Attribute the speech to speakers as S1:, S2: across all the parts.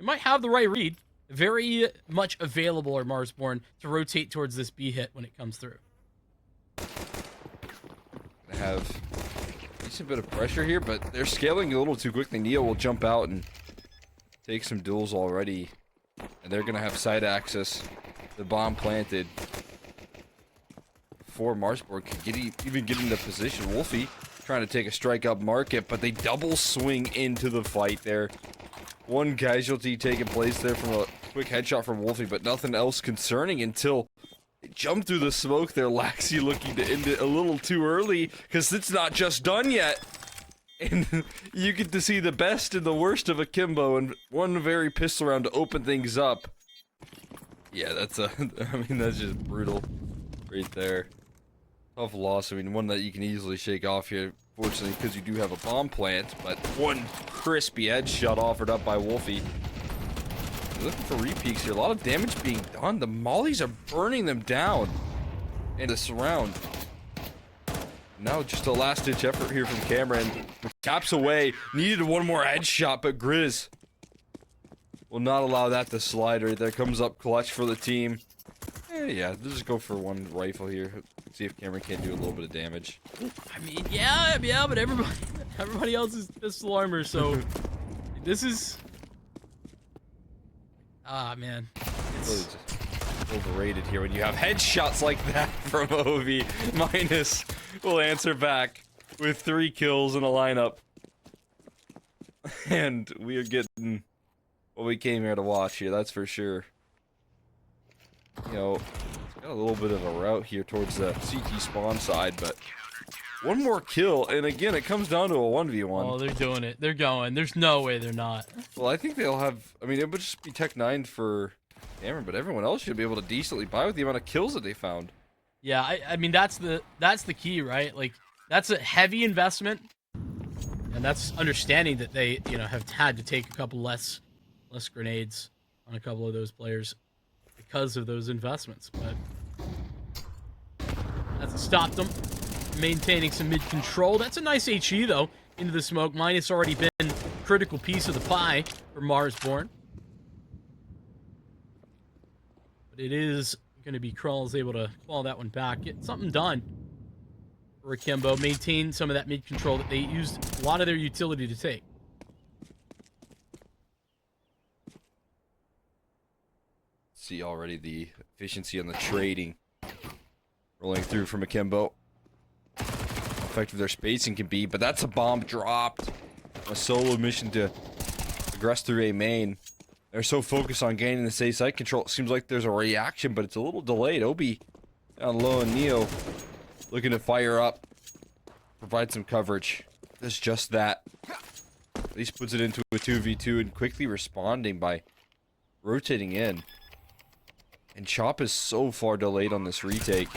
S1: might have the right read. Very much available are Marsborne to rotate towards this B hit when it comes through.
S2: Gonna have a decent bit of pressure here, but they're scaling a little too quickly. Neo will jump out and take some duels already, and they're gonna have side access. The bomb planted before Marsborne can even get into position. Wolfie trying to take a strike up market, but they double swing into the fight there. One casualty taking place there from a quick headshot from Wolfie, but nothing else concerning until they jump through the smoke there. Laxi looking to end it a little too early, because it's not just done yet. And you get to see the best and the worst of Akimbo, and one very pistol round to open things up. Yeah, that's that's just brutal right there. Tough loss. I mean, one that you can easily shake off here, fortunately, because you do have a bomb plant, but one crispy headshot offered up by Wolfie. They're looking for repeaks here. A lot of damage being done. The mollies are burning them down. And the surround. Now just a last-ditch effort here from Cameron. Taps away. Needed one more headshot, but Grizz will not allow that to slide right there. Comes up clutch for the team. Yeah, let's just go for one rifle here. See if Cameron can't do a little bit of damage.
S1: I mean, yeah, but everybody else is pistol armor, so this is... Ah, man.
S2: It's really just overrated here when you have headshots like that from Ovi. Minus will answer back with 3 kills in a lineup. And we are getting what we came here to watch here, that's for sure. You know, it's got a little bit of a route here towards the CT spawn side, but one more kill, and again, it comes down to a 1v1.
S1: Oh, they're doing it. They're going. There's no way they're not.
S2: Well, I think they'll have... I mean, it would just be Tech 9 for Cameron, but everyone else should be able to decently buy with the amount of kills that they found.
S1: Yeah, I mean, that's the key, right? Like, that's a heavy investment, and that's understanding that they, you know, have had to take a couple less grenades on a couple of those players because of those investments, but that's stopped them. Maintaining some mid control. That's a nice HE though into the smoke. Minus already been a critical piece of the pie for Marsborne, but it is going to be Krall's able to claw that one back, get something done for Akimbo. Maintain some of that mid control that they used a lot of their utility to take.
S2: See already the efficiency on the trading rolling through from Akimbo. Effective their spacing can be, but that's a bomb dropped. A solo mission to progress through a main. They're so focused on gaining the safe site control, it seems like there's a reaction, but it's a little delayed. Obi down low and Neo looking to fire up, provide some coverage. Does just that. At least puts it into a 2v2 and quickly responding by rotating in. And Chop is so far delayed on this retake.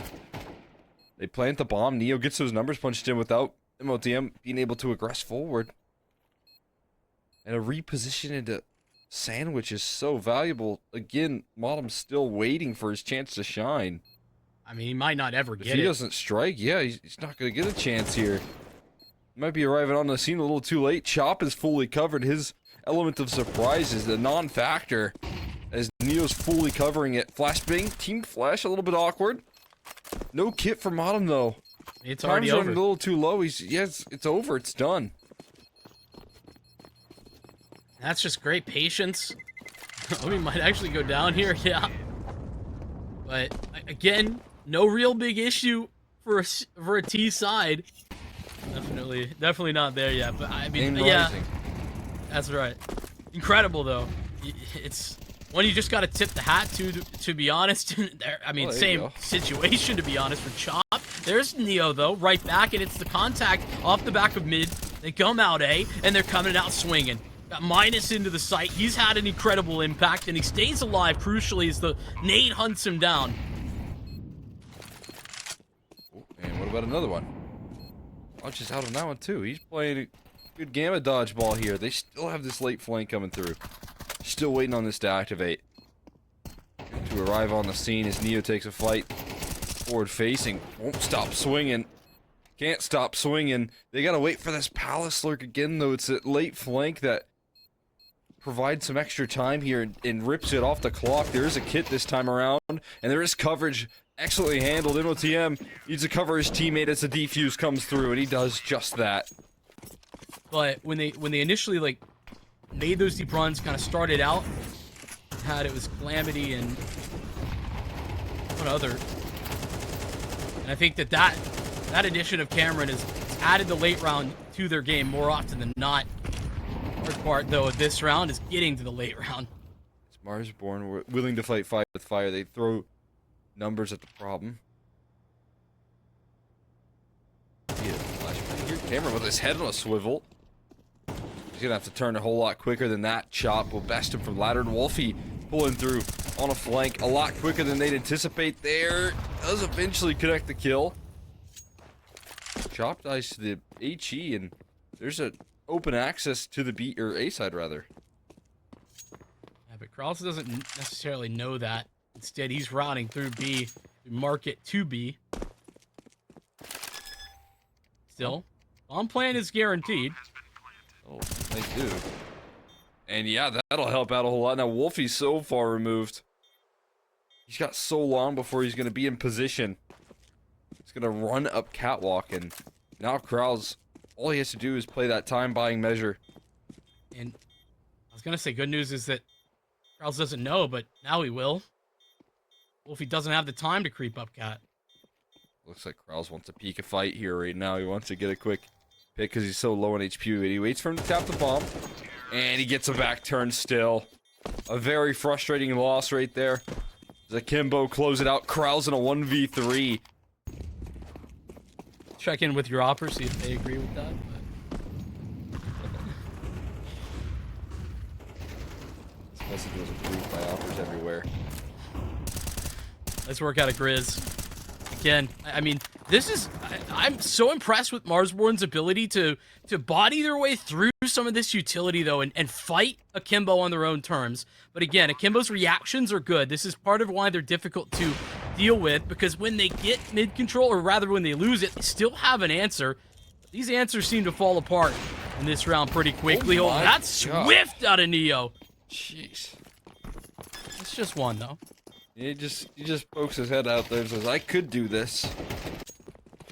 S2: They plant the bomb. Neo gets those numbers punched in without MOTM being able to aggress forward. And a reposition into sandwich is so valuable. Again, Modem's still waiting for his chance to shine.
S1: I mean, he might not ever get it.
S2: If he doesn't strike, yeah, he's not going to get a chance here. Might be arriving on the scene a little too late. Chop is fully covered. His element of surprise is the non-factor, as Neo's fully covering it. Flashbang, team flash, a little bit awkward. No kit for Modem though.
S1: It's already over.
S2: A little too low. It's over. It's done.
S1: That's just great patience. We might actually go down here, yeah. But again, no real big issue for a T side. Definitely not there yet. But I mean, yeah, that's right. Incredible though. It's one you just got to tip the hat to be honest. I mean, same situation to be honest for Chop. There's Neo though, right back, and it's the contact off the back of mid. They come out A, and they're coming out swinging. Got Minus into the site. He's had an incredible impact, and he stays alive. Crucially, as the nade hunts him down.
S2: And what about another one? Launches out on that one too. He's playing a good gamma dodgeball here. They still have this late flank coming through. Still waiting on this to activate. To arrive on the scene as Neo takes a flight forward facing. Won't stop swinging. Can't stop swinging. They gotta wait for this palace lurk again though. It's a late flank that provide some extra time here and rips it off the clock. There is a kit this time around, and there is coverage. Excellently handled. MOTM needs to cover his teammate as the defuse comes through, and he does just that.
S1: But when they initially like made those deep runs, kind of started out, it was Calamity and one other. And I think that addition of Cameron has added the late round to their game more often than not. The hard part though of this round is getting to the late round.
S2: It's Marsborne willing to fight fire with fire. They throw numbers at the problem. Yeah, flashbang here. Cameron with his head on a swivel. He's gonna have to turn a whole lot quicker than that. Chop will best him from ladder, and Wolfie pulling through on a flank a lot quicker than they'd anticipate there. Does eventually connect the kill. Chop dies to the HE, and there's an open access to the B, or A side rather.
S1: Yeah, but Krause doesn't necessarily know that. Instead, he's routing through B to market to B. Still, bomb plan is guaranteed.
S2: Oh, they do. And yeah, that'll help out a whole lot. Now, Wolfie's so far removed. He's got so long before he's going to be in position. He's going to run up catwalk, and now Krause, all he has to do is play that time-buying measure.
S1: And I was going to say, good news is that Krause doesn't know, but now he will. Wolfie doesn't have the time to creep up cat.
S2: Looks like Krause wants to peek a fight here right now. He wants to get a quick pick because he's so low on HP. But he waits for him to tap the bomb. And he gets a back turn still. A very frustrating loss right there. Akimbo close it out. Krause in a 1v3.
S1: Check in with your opper, see if they agree with that.
S2: This message was approved by oppers everywhere.
S1: Let's work out a Grizz. Again, I mean, this is... I'm so impressed with Marsborne's ability to body their way through some of this utility, though, and fight Akimbo on their own terms. But again, Akimbo's reactions are good. This is part of why they're difficult to deal with, because when they get mid-control, or rather when they lose it, they still have an answer. But these answers seem to fall apart in this round pretty quickly. Oh, that's swift out of Neo.
S2: Jeez.
S1: It's just one, though.
S2: He just pokes his head out there and says, I could do this.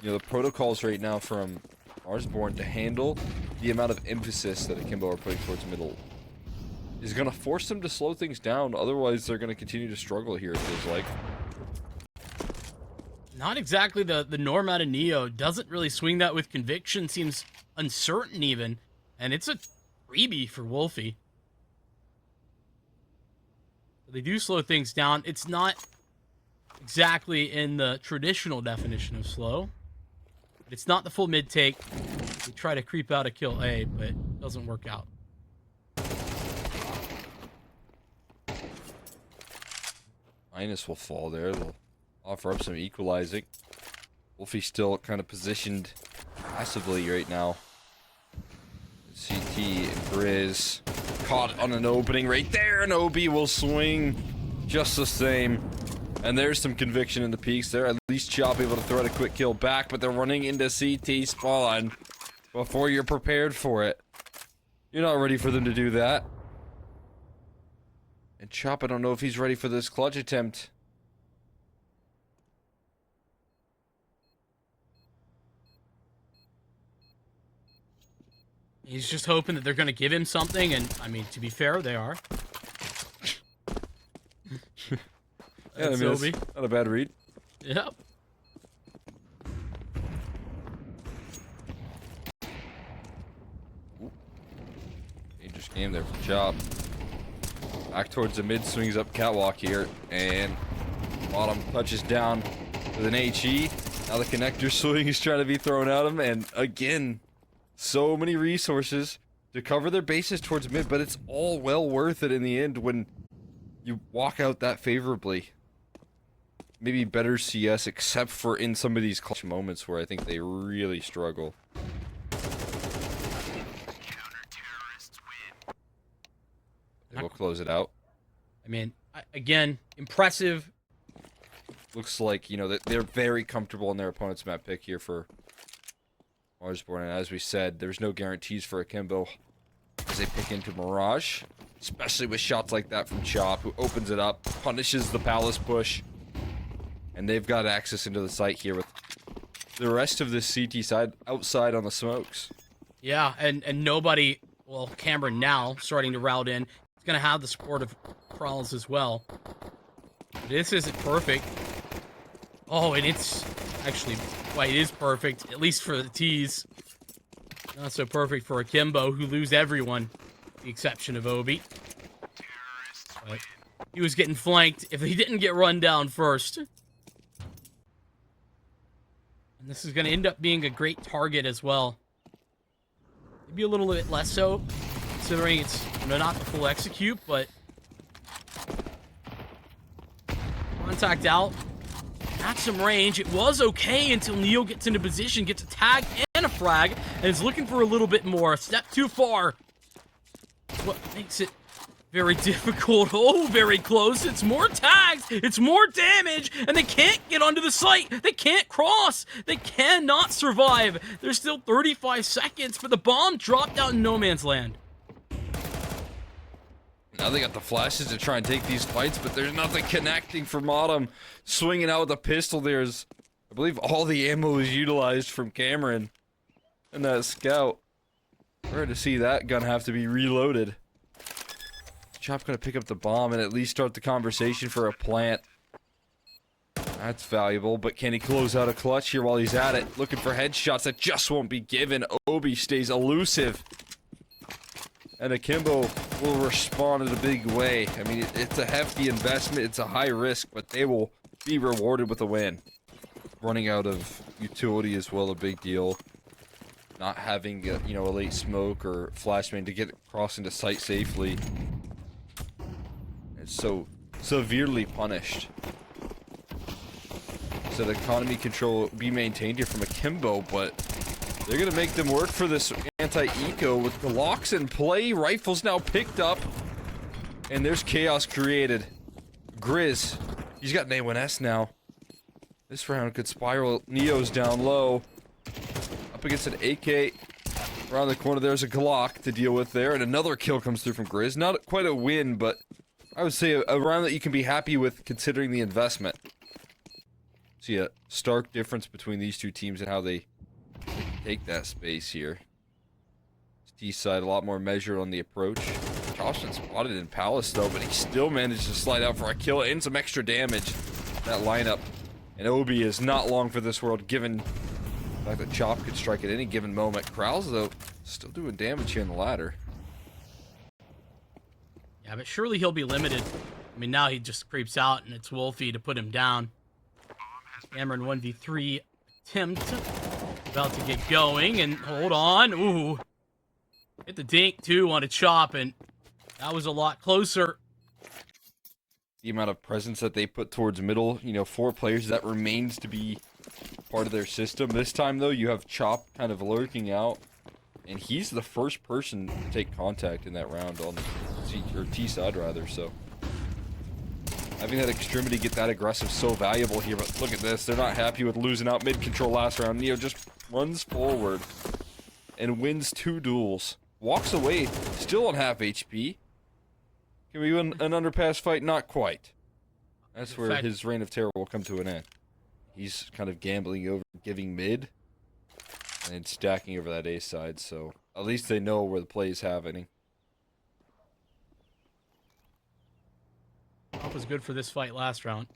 S2: You know, the protocols right now from Marsborne to handle the amount of emphasis that Akimbo are putting towards middle is going to force them to slow things down. Otherwise, they're going to continue to struggle here, it feels like.
S1: Not exactly the norm out of Neo. Doesn't really swing that with conviction. Seems uncertain even. And it's a freebie for Wolfie. They do slow things down. It's not exactly in the traditional definition of slow. But it's not the full mid take. They try to creep out a kill A, but it doesn't work out.
S2: Minus will fall there. They'll offer up some equalizing. Wolfie's still kind of positioned passively right now. CT and Grizz caught on an opening right there, and OB will swing just the same. And there's some conviction in the peaks there. At least Chop able to throw a quick kill back, but they're running into CT spawn before you're prepared for it. You're not ready for them to do that. And Chop, I don't know if he's ready for this clutch attempt.
S1: He's just hoping that they're going to give him something, and, I mean, to be fair, they are.
S2: Yeah, I mean, it's not a bad read.
S1: Yep.
S2: Dangerous game there for Chop. Back towards the mid, swings up catwalk here, and bottom touches down with an HE. Now the connector swing is trying to be thrown at him, and again, so many resources to cover their bases towards mid, but it's all well worth it in the end when you walk out that favorably. Maybe better CS, except for in some of these clutch moments where I think they really struggle. We'll close it out.
S1: I mean, again, impressive.
S2: Looks like, you know, that they're very comfortable in their opponent's map pick here for Marsborne, and as we said, there's no guarantees for Akimbo as they pick into Mirage. especially with shots like that from Chop, who opens it up, punishes the Palace push. And they've got access into the site here with the rest of the CT side outside on the smokes.
S1: Yeah, and nobody, well, Cameron now starting to route in. He's going to have the support of Kralls as well. This isn't perfect. Oh, and it's actually, well, it is perfect, at least for the T's. Not so perfect for Akimbo, who lose everyone, with the exception of Obi. But he was getting flanked if he didn't get run down first. And this is going to end up being a great target as well. Maybe a little bit less so, considering it's not the full execute, but contact out. Got some range. It was okay until Neo gets into position, gets a tag and a frag, and is looking for a little bit more. A step too far. What makes it very difficult. Oh, very close. It's more tags. It's more damage, and they can't get onto the site. They can't cross. They cannot survive. There's still 35 seconds, but the bomb dropped out in no man's land.
S2: Now they got the flashes to try and take these fights, but there's nothing connecting for Modem. Swinging out with the pistol, there's, I believe, all the ammo is utilized from Cameron. And that scout. Rare to see that gun have to be reloaded. Chop gonna pick up the bomb and at least start the conversation for a plant. That's valuable, but can he close out a clutch here while he's at it? Looking for headshots that just won't be given. Obi stays elusive. And Akimbo will respond in a big way. I mean, it's a hefty investment, it's a high risk, but they will be rewarded with a win. Running out of utility as well, a big deal. Not having, a late smoke or flashbang to get across into sight safely. It's so severely punished. So the economy control be maintained here from Akimbo, but they're gonna make them work for this anti-eco with the locks in play. Rifles now picked up, and there's chaos created. Grizz, he's got an A1S now. This round could spiral. Neo's down low, up against an AK. Around the corner, there's a Glock to deal with there, and another kill comes through from Grizz. Not quite a win, but I would say a round that you can be happy with considering the investment. See a stark difference between these two teams and how they take that space here. East side a lot more measured on the approach. Caution spotted in Palace though, but he still managed to slide out for a kill and some extra damage. That lineup. And Obi is not long for this world, given the fact that Chop could strike at any given moment. Kralls though, still doing damage here in the ladder.
S1: Yeah, but surely he'll be limited. I mean, now he just creeps out, and it's Wolfie to put him down. Cameron 1v3 attempt. About to get going, and hold on. Ooh. Hit the dink, too, on a Chop, and that was a lot closer.
S2: The amount of presence that they put towards middle, 4 players, that remains to be part of their system. This time, though, you have Chop kind of lurking out, and he's the first person to take contact in that round on the T side, rather, so having that extremity get that aggressive so valuable here. But look at this, they're not happy with losing out mid-control last round. Neo just runs forward and wins 2 duels. Walks away, still on half HP. Can we win an underpass fight? Not quite. That's where his reign of terror will come to an end. He's kind of gambling over giving mid and stacking over that A side, so at least they know where the play is happening.
S1: That was good for this fight last round.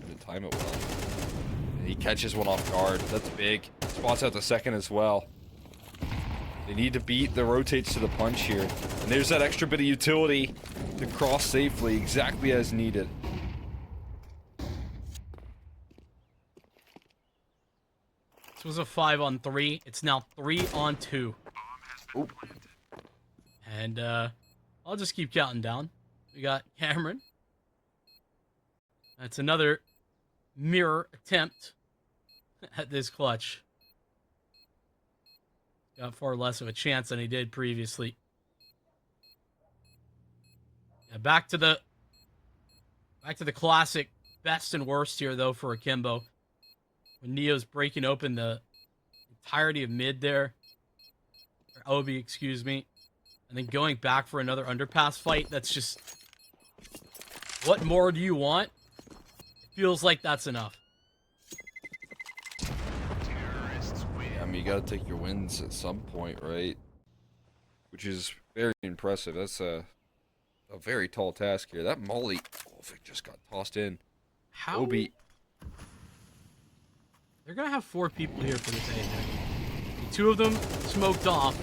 S2: Good time it well. He catches one off guard. That's big. Spots out the second as well. They need to beat the rotates to the punch here. And there's that extra bit of utility to cross safely, exactly as needed.
S1: This was a 5-on-3. It's now 3-on-2.
S2: Ooh.
S1: And I'll just keep counting down. We got Cameron. That's another mirror attempt at this clutch. Got far less of a chance than he did previously. Yeah, back to the classic best and worst here though for Akimbo. When Neo's breaking open the entirety of mid there. Or Obi, excuse me. and then going back for another underpass fight, that's just... What more do you want? It feels like that's enough.
S2: Yeah, I mean, you gotta take your wins at some point, right? Which is very impressive. That's a very tall task here. That molly, Wolfie just got tossed in.
S1: How?
S2: Obi.
S1: They're gonna have 4 people here for this A. 2 of them smoked off,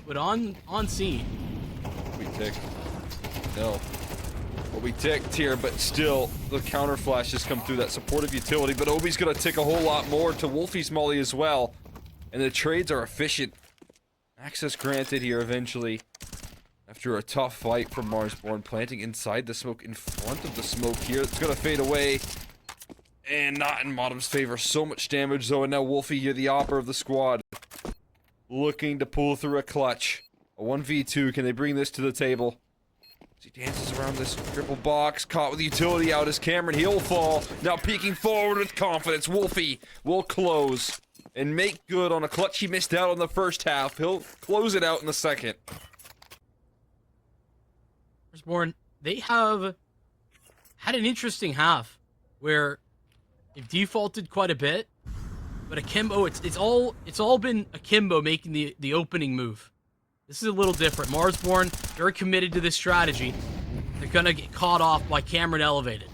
S1: but on scene.
S2: We ticked. No. Well, we ticked here, but still, the counter flash has come through that supportive utility, but Obi's gonna tick a whole lot more to Wolfie's molly as well. And the trades are efficient. Access granted here eventually. After a tough fight from Marsborne, planting inside the smoke, in front of the smoke here. It's gonna fade away. And not in Modem's favor. So much damage though, and now Wolfie here, the opera of the squad. Looking to pull through a clutch. A 1v2, can they bring this to the table? As he dances around this triple box, caught with the utility out as Cameron, he'll fall. Now peeking forward with confidence, Wolfie will close. And make good on a clutch he missed out on the first half. He'll close it out in the second.
S1: Marsborne, they have had an interesting half where they've defaulted quite a bit, but Akimbo, it's all been Akimbo making the opening move. This is a little different. Marsborne, very committed to this strategy. They're gonna get caught off by Cameron elevated.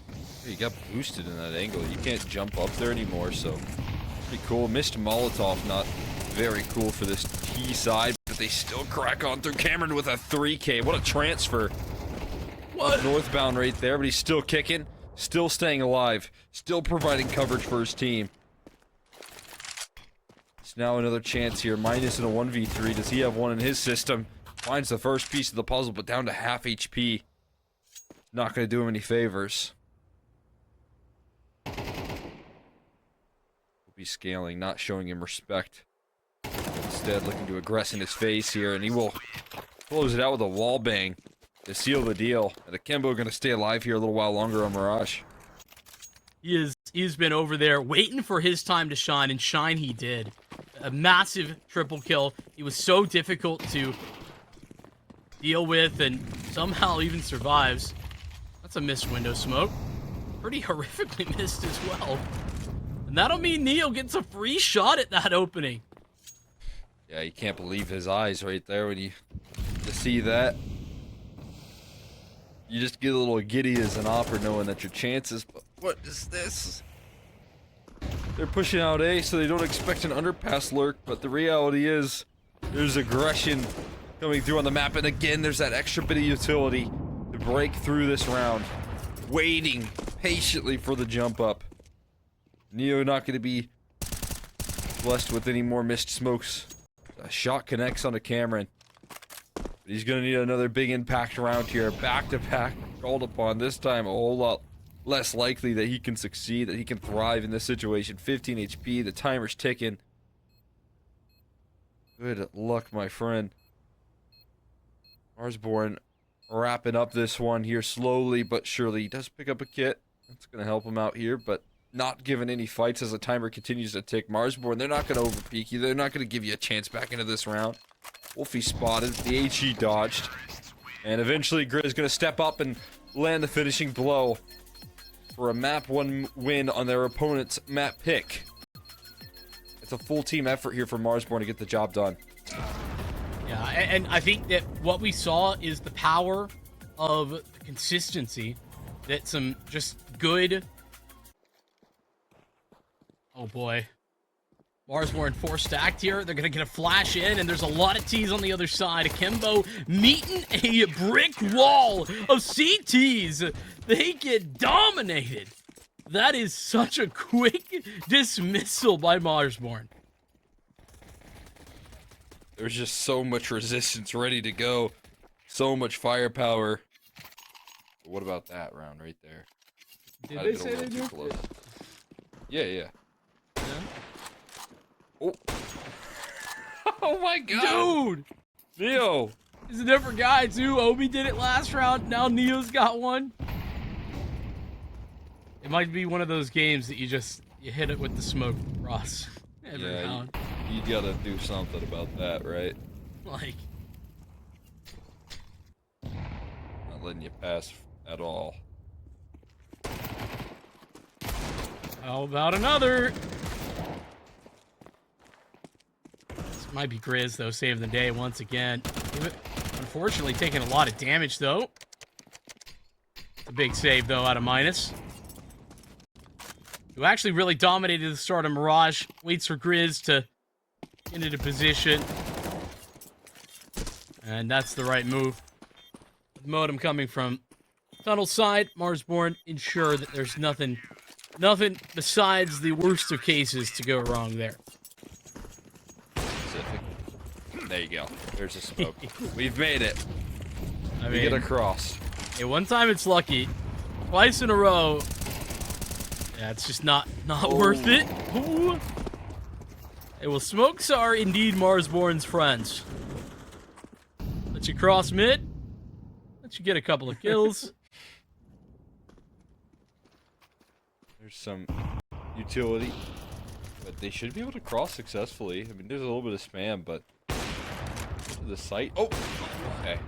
S2: You got boosted in that angle. You can't jump up there anymore, so pretty cool. Missed Molotov, not very cool for this T side, but they still crack on through Cameron with a 3K. What a transfer. What? Northbound right there, but he's still kicking, still staying alive, still providing coverage for his team. It's now another chance here, minus in a 1v3. Does he have one in his system? Finds the first piece of the puzzle, but down to half HP. Not going to do him any favors. Will be scaling, not showing him respect. Instead, looking to aggress in his face here, and he will close it out with a wall bang to seal the deal. And Akimbo going to stay alive here a little while longer on Mirage.
S1: He's been over there waiting for his time to shine, and shine he did. A massive triple kill. He was so difficult to deal with, and somehow even survives. That's a missed window smoke. Pretty horrifically missed as well. And that'll mean Neo gets a free shot at that opening.
S2: Yeah, you can't believe his eyes right there when you see that. You just get a little giddy as an opera knowing that your chances, but what is this? They're pushing out A, so they don't expect an underpass lurk, but the reality is there's aggression coming through on the map, and again, there's that extra bit of utility to break through this round. Waiting patiently for the jump up. Neo not going to be blessed with any more missed smokes. A shot connects onto Cameron. But he's going to need another big impact round here. Back-to-back called upon. This time a whole lot less likely that he can succeed, that he can thrive in this situation. 15 HP, the timer's ticking. Good luck, my friend. Marsborne wrapping up this one here slowly but surely. He does pick up a kit. That's going to help him out here, but not given any fights as the timer continues to tick. Marsborne, they're not going to overpeak you. They're not going to give you a chance back into this round. Wolfie spotted. The HE dodged. And eventually Grid is going to step up and land the finishing blow for a map 1 win on their opponent's map pick. It's a full team effort here for Marsborne to get the job done.
S1: Yeah, and I think that what we saw is the power of the consistency that some just good... Oh boy. Marsborne 4 stacked here. They're going to get a flash in, and there's a lot of T's on the other side. Akimbo meeting a brick wall of CTs. They get dominated. That is such a quick dismissal by Marsborne.
S2: There's just so much resistance ready to go. So much firepower. But what about that round right there?
S1: Did they say they do?
S2: Yeah, yeah. Oh. Oh my god.
S1: Dude!
S2: Neo!
S1: He's a different guy too. Obi did it last round. Now Neo's got one. It might be one of those games that you hit it with the smoke, Ross. Every round.
S2: You gotta do something about that, right?
S1: Like,
S2: not letting you pass at all.
S1: How about another? This might be Grizz, though, saving the day once again. Unfortunately, taking a lot of damage, though. It's a big save, though, out of minus. Who actually really dominated the start of Mirage. Waits for Grizz to get into position. And that's the right move. With Modem coming from tunnel side, Marsborne ensure that there's nothing besides the worst of cases to go wrong there.
S2: Specific. There you go. There's a smoke. We've made it.
S1: I
S2: We
S1: mean,
S2: get across.
S1: hey, one time it's lucky. Twice in a row, yeah, it's just not worth it. Ooh. Hey, well, smokes are indeed Marsborne's friends. Let you cross mid. Let you get a couple of kills.
S2: There's some utility, but they should be able to cross successfully. I mean, there's a little bit of spam, but to the site. Oh, okay.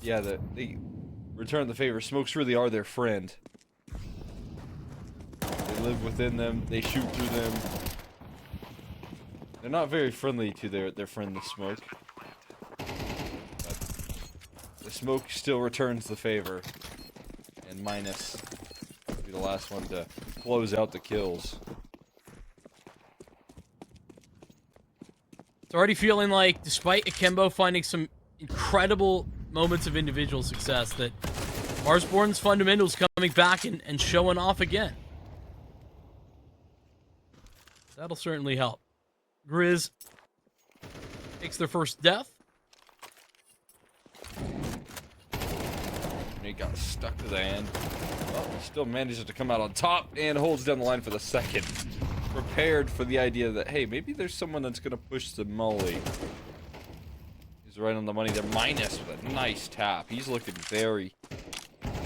S2: Yeah, they return the favor. Smokes really are their friend. They live within them. They shoot through them. They're not very friendly to their friend, the smoke. But the smoke still returns the favor, and minus will be the last one to close out the kills.
S1: It's already feeling like, despite Akimbo finding some incredible moments of individual success, that Marsborne's fundamentals coming back and showing off again. That'll certainly help. Grizz takes their first death.
S2: He got stuck to the end. Well, still manages to come out on top and holds down the line for the second. Prepared for the idea that, hey, maybe there's someone that's going to push the molly. He's right on the money there. Minus with a nice tap. He's looking very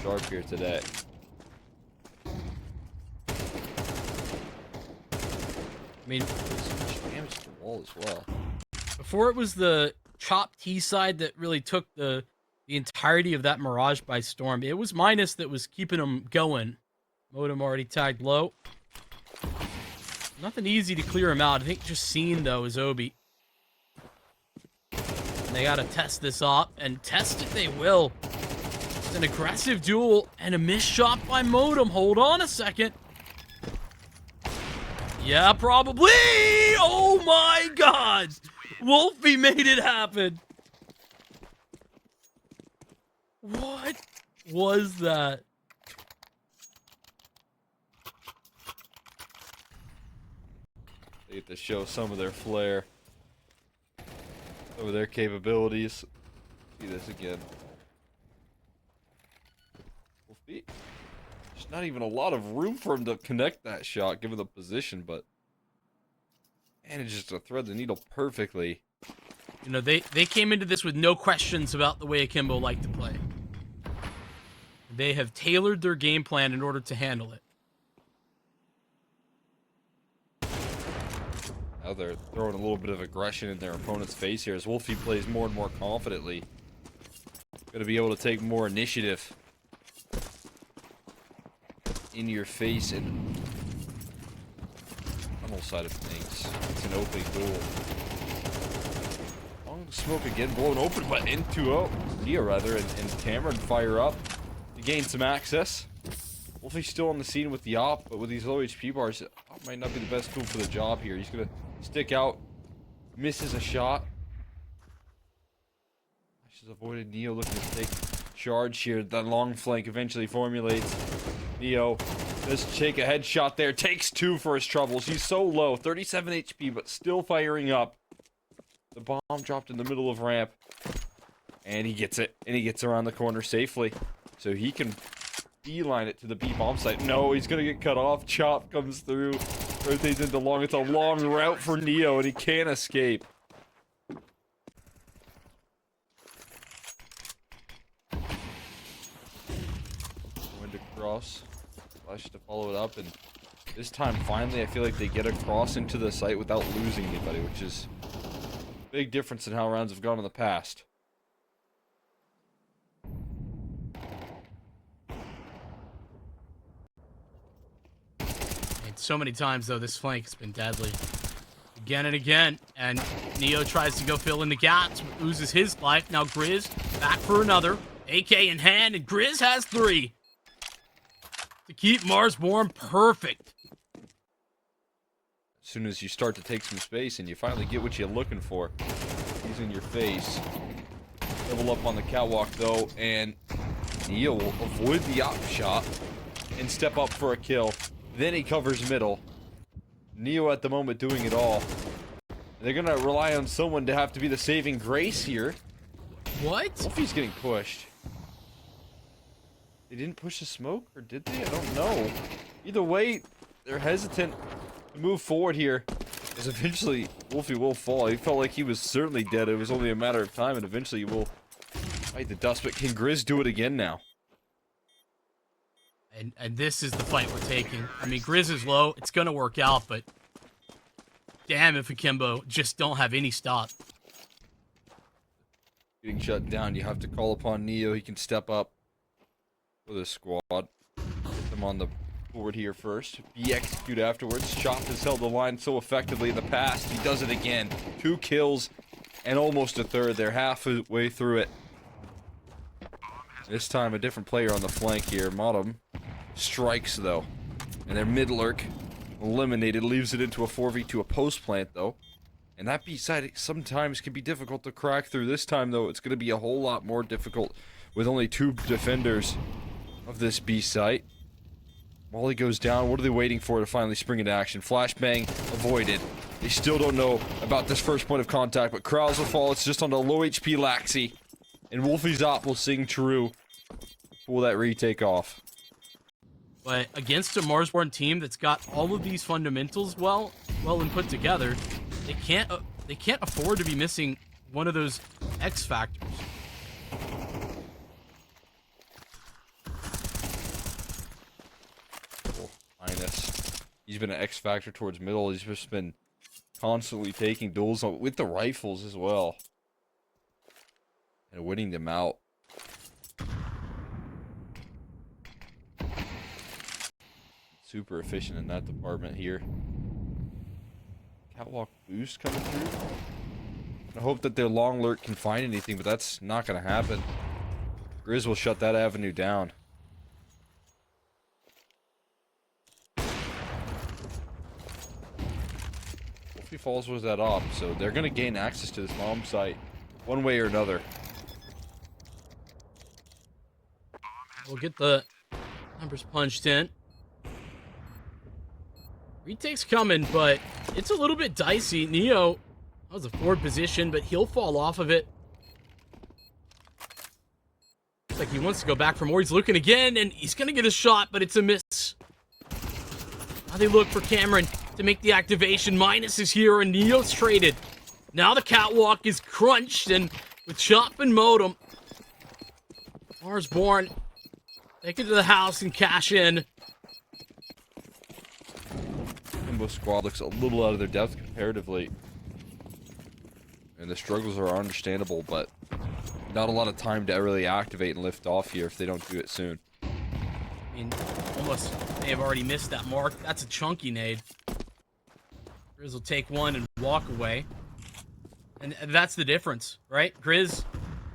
S2: sharp here today.
S1: I mean,
S2: So much damage to the wall as well.
S1: before it was the chop T side that really took the entirety of that Mirage by storm. It was minus that was keeping them going. Modem already tagged low. Nothing easy to clear him out. I think just seen, though, is Obi. And they gotta test this up, and test it they will. It's an aggressive duel, and a missed shot by Modem. Hold on a second. Yeah, probably! Oh my god! Wolfie made it happen! What was that?
S2: They get to show some of their flair. Some of their capabilities. See this again. Wolfie. There's not even a lot of room for him to connect that shot, given the position, but manages to thread the needle perfectly.
S1: You know, they came into this with no questions about the way Akimbo liked to play. They have tailored their game plan in order to handle it.
S2: Now they're throwing a little bit of aggression in their opponent's face here as Wolfie plays more and more confidently. Gonna be able to take more initiative in your face and tunnel side of things. It's an open duel. Long smoke again, blown open, but into Nia rather, and Cameron fire up to gain some access. Wolfie's still on the scene with the op, but with these low HP bars, op might not be the best tool for the job here. He's gonna stick out, misses a shot. She's avoided Neo looking to take charge here. That long flank eventually formulates. Neo does take a headshot there, takes two for his troubles. He's so low, 37 HP, but still firing up. The bomb dropped in the middle of ramp. And he gets it, and he gets around the corner safely. So he can beeline it to the B bomb site. No, he's gonna get cut off. Chop comes through, rotates into long. It's a long route for Neo, and he can't escape. Wind across, flash to follow it up, and this time finally I feel like they get across into the site without losing anybody, which is a big difference in how rounds have gone in the past.
S1: so many times, though. This flank has been deadly. Again and again. And Neo tries to go fill in the gaps. Loses his life. Now Grizz back for another. AK in hand, and Grizz has 3. To keep Marsborne perfect.
S2: As soon as you start to take some space and you finally get what you're looking for, he's in your face. Level up on the catwalk, though, and Neo will avoid the op shot and step up for a kill. Then he covers middle. Neo at the moment doing it all. They're gonna rely on someone to have to be the saving grace here.
S1: What?
S2: Wolfie's getting pushed. They didn't push the smoke, or did they? I don't know. Either way, they're hesitant to move forward here. Because eventually, Wolfie will fall. He felt like he was certainly dead. It was only a matter of time, and eventually he will fight the dust. But can Grizz do it again now?
S1: And this is the fight we're taking. I mean, Grizz is low. It's going to work out, but damn if Akimbo just don't have any stop.
S2: Getting shut down, you have to call upon Neo. He can step up for the squad. Get them on the board here first. Be execute afterwards. Chop has held the line so effectively in the past. He does it again. 2 kills and almost a third. They're halfway through it. This time a different player on the flank here. Modem strikes though. And their mid lurk eliminated. Leaves it into a 4v2, a post plant though. And that B side sometimes can be difficult to crack through. This time though, it's going to be a whole lot more difficult with only 2 defenders of this B site. Molly goes down. What are they waiting for to finally spring into action? Flashbang avoided. They still don't know about this first point of contact, but Krause will fall. It's just on the low HP Laxi. And Wolfie's op will sing true. Pull that retake off.
S1: But against a Marsborne team that's got all of these fundamentals well and put together, they can't afford to be missing one of those X factors.
S2: Minus. He's been an X factor towards middle. He's just been constantly taking duels with the rifles as well. And winning them out. Super efficient in that department here. Catwalk boost coming through. I hope that their long lurk can find anything, but that's not going to happen. Grizz will shut that avenue down. Wolfie falls with that op, so they're going to gain access to this bomb site one way or another.
S1: We'll get the numbers punched in. Retake's coming, but it's a little bit dicey. Neo, that was a forward position, but he'll fall off of it. Looks like he wants to go back for more. He's looking again, and he's going to get a shot, but it's a miss. Now they look for Cameron to make the activation. Minus is here, and Neo's traded. Now the catwalk is crunched, and with Chop and Modem, Marsborne take it to the house and cash in.
S2: Akimbo squad looks a little out of their depth comparatively. And the struggles are understandable, but not a lot of time to really activate and lift off here if they don't do it soon.
S1: I mean, almost may have already missed that mark. That's a chunky nade. Grizz will take one and walk away. And that's the difference, right? Grizz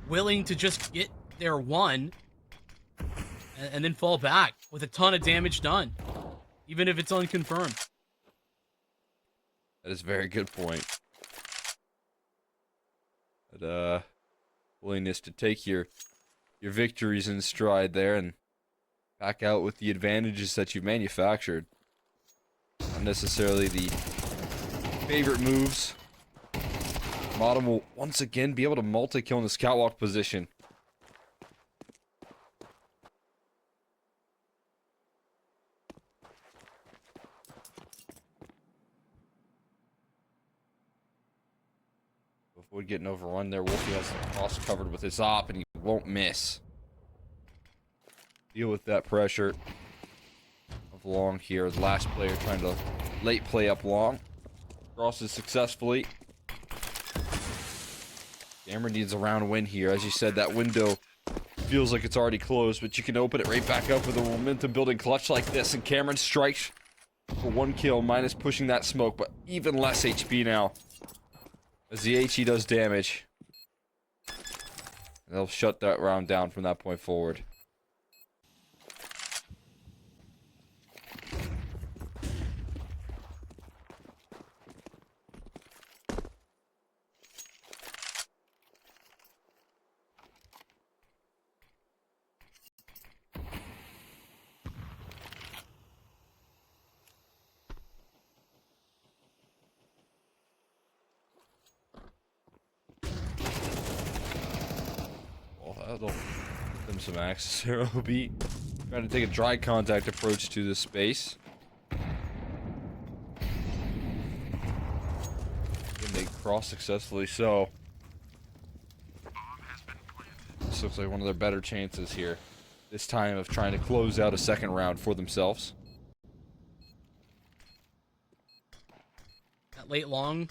S1: willing to just get their one and then fall back with a ton of damage done, even if it's unconfirmed.
S2: That is a very good point. But, willingness to take your victories in stride there and back out with the advantages that you've manufactured. Not necessarily the favorite moves. Modem will once again be able to multi-kill in this catwalk position. Avoid getting overrun there. Wolfie has the cross covered with his op, and he won't miss. Deal with that pressure of long here. The last player trying to late play up long. Crosses successfully. Cameron needs a round win here. As you said, that window feels like it's already closed, but you can open it right back up with a momentum building clutch like this, and Cameron strikes for 1 kill, minus pushing that smoke, but even less HP now. As the HE does damage. And they'll shut that round down from that point forward. That'll give them some access there, OB. Trying to take a dry contact approach to this space. And they cross successfully, so. This looks like one of their better chances here. This time of trying to close out a second round for themselves.
S1: That late long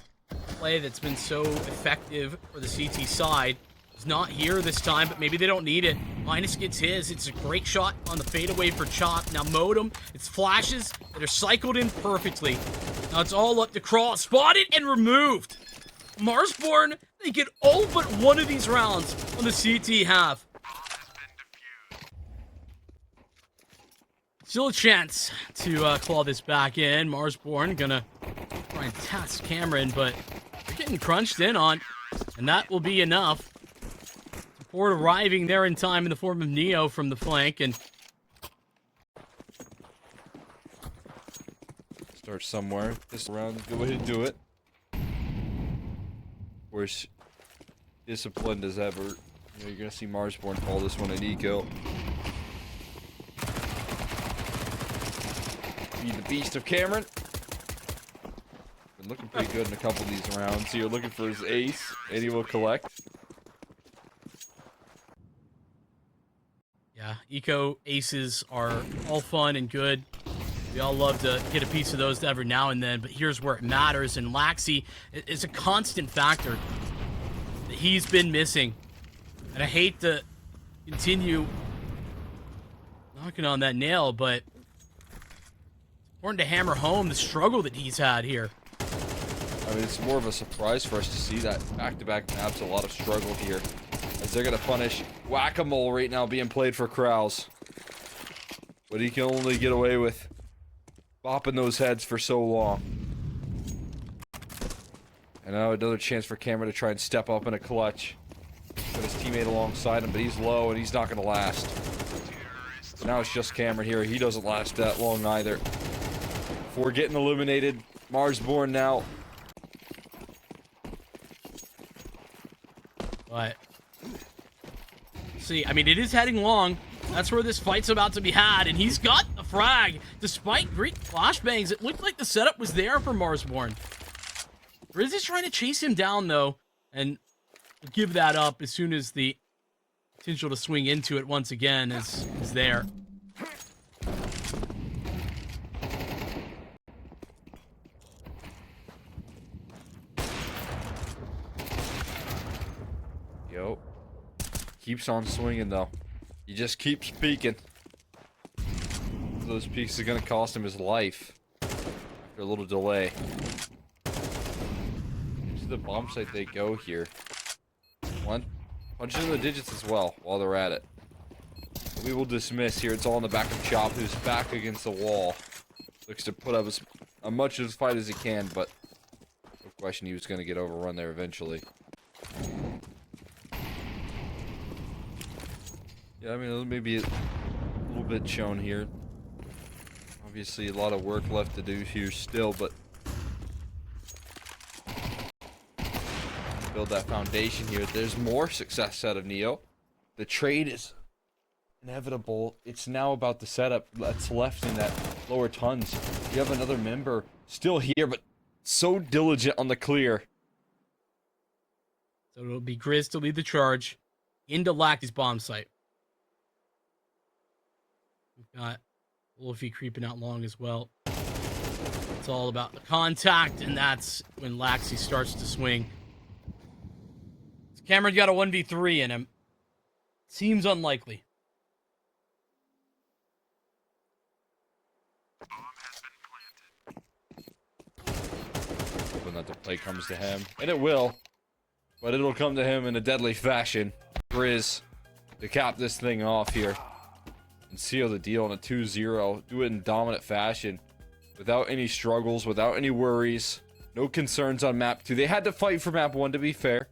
S1: play that's been so effective for the CT side is not here this time, but maybe they don't need it. Minus gets his. It's a great shot on the fadeaway for Chop. Now Modem, it's flashes that are cycled in perfectly. Now it's all up to Crawl. Spotted and removed. Marsborne, they get all but one of these rounds on the CT half. Still a chance to claw this back in. Marsborne gonna try and task Cameron, but they're getting crunched in on, and that will be enough. Support arriving there in time in the form of Neo from the flank, and
S2: start somewhere. This round is a good way to do it. Of course, disciplined as ever. You know, you're gonna see Marsborne call this one an eco. Be the beast of Cameron. Been looking pretty good in a couple of these rounds. So you're looking for his ace, and he will collect.
S1: yeah, eco aces are all fun and good. We all love to get a piece of those every now and then, but here's where it matters, and Laxi is a constant factor that he's been missing. And I hate to continue knocking on that nail, but it's important to hammer home the struggle that he's had here.
S2: I mean, it's more of a surprise for us to see that back-to-back maps, a lot of struggle here. As they're gonna punish Whack-A-Mole right now being played for Krause. But he can only get away with bopping those heads for so long. And now another chance for Cameron to try and step up in a clutch. Got his teammate alongside him, but he's low and he's not gonna last. So now it's just Cameron here. He doesn't last that long either. Before getting eliminated, Marsborne now.
S1: But see, I mean, it is heading long. That's where this fight's about to be had, and he's got a frag. Despite great flashbangs, it looked like the setup was there for Marsborne. Riz is trying to chase him down, though, and give that up as soon as the potential to swing into it once again is there.
S2: Yo. Keeps on swinging, though. He just keeps peeking. Those peaks are gonna cost him his life. After a little delay. To the bomb site they go here. One. Punch in the digits as well while they're at it. We will dismiss here. It's all in the back of Chop, who's back against the wall. Looks to put up as much of his fight as he can, but no question he was gonna get overrun there eventually. Yeah, I mean, maybe a little bit shown here. Obviously, a lot of work left to do here still, but build that foundation here. There's more success out of Neo. The trade is inevitable. It's now about the setup that's left in that lower tons. You have another member still here, but so diligent on the clear.
S1: So it'll be Grizz to lead the charge into Lacky's bomb site. We've got Wolfie creeping out long as well. It's all about the contact, and that's when Laxi starts to swing. Cameron got a 1v3 in him. Seems unlikely.
S2: that the play comes to him. And it will. But it'll come to him in a deadly fashion. Grizz to cap this thing off here. And seal the deal in a 2-0. Do it in dominant fashion. Without any struggles, without any worries. No concerns on map 2. They had to fight for map 1, to be fair.